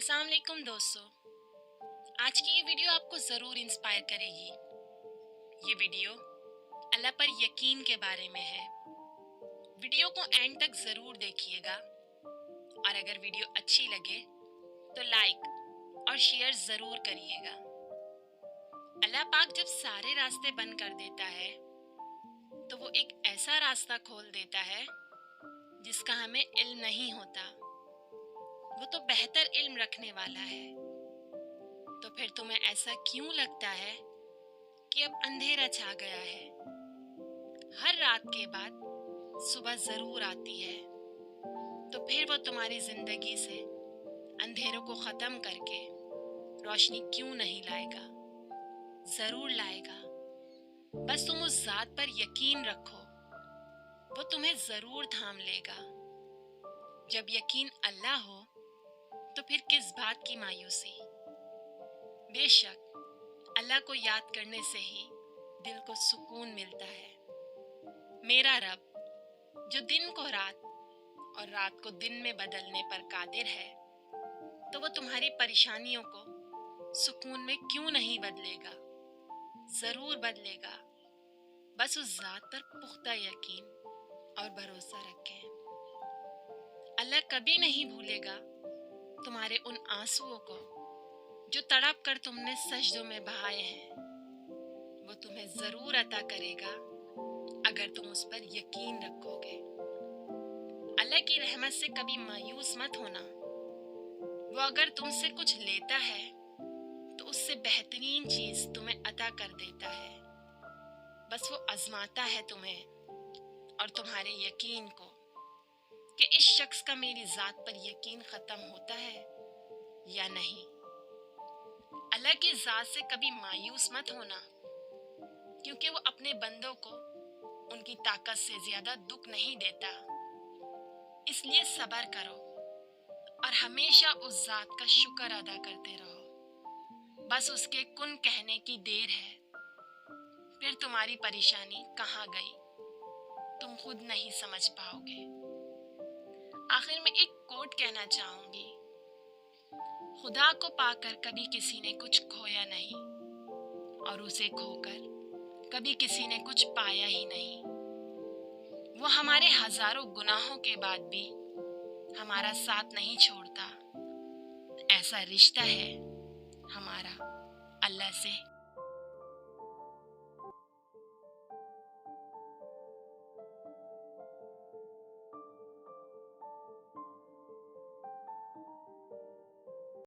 अस्सलाम वालेकुम दोस्तों। आज की ये वीडियो आपको ज़रूर इंस्पायर करेगी। ये वीडियो अल्लाह पर यकीन के बारे में है। वीडियो को एंड तक ज़रूर देखिएगा और अगर वीडियो अच्छी लगे तो लाइक और शेयर ज़रूर करिएगा। अल्लाह पाक जब सारे रास्ते बंद कर देता है तो वो एक ऐसा रास्ता खोल देता है जिसका हमें इल्म नहीं होता। वो तो बेहतर इल्म रखने वाला है। तो फिर तुम्हें ऐसा क्यों लगता है कि अब अंधेरा छा गया है? हर रात के बाद सुबह जरूर आती है। तो फिर वो तुम्हारी जिंदगी से अंधेरों को खत्म करके रोशनी क्यों नहीं लाएगा? जरूर लाएगा। बस तुम उस जात पर यकीन रखो, वो तुम्हें जरूर थाम लेगा। जब यकीन अल्लाह हो तो फिर किस बात की मायूसी? बेशक अल्लाह को याद करने से ही दिल को सुकून मिलता है। मेरा रब जो दिन को रात और रात को दिन में बदलने पर कादिर है, तो वो तुम्हारी परेशानियों को सुकून में क्यों नहीं बदलेगा? जरूर बदलेगा। बस उस जात पर पुख्ता यकीन और भरोसा रखें। अल्लाह कभी नहीं भूलेगा तुम्हारे उन आंसुओं को जो तड़प कर तुमने सजदों में बहाए हैं। वो तुम्हें जरूर अता करेगा अगर तुम उस पर यकीन रखोगे। अल्लाह की रहमत से कभी मायूस मत होना। वो अगर तुमसे कुछ लेता है तो उससे बेहतरीन चीज तुम्हें अता कर देता है। बस वो आजमाता है तुम्हें और तुम्हारे यकीन को कि इस शख्स का मेरी जात पर यकीन खत्म होता है या नहीं। अल्लाह की जात से कभी मायूस मत होना, क्योंकि वो अपने बंदों को उनकी ताकत से ज्यादा दुख नहीं देता। इसलिए सब्र करो और हमेशा उस जात का शुक्र अदा करते रहो। बस उसके कुन कहने की देर है। फिर तुम्हारी परेशानी कहाँ गई तुम खुद नहीं समझ पाओगे। आखिर में एक कोट कहना चाहूंगी, खुदा को पाकर कभी किसी ने कुछ खोया नहीं और उसे खोकर कभी किसी ने कुछ पाया ही नहीं। वो हमारे हजारों गुनाहों के बाद भी हमारा साथ नहीं छोड़ता। ऐसा रिश्ता है हमारा अल्लाह से।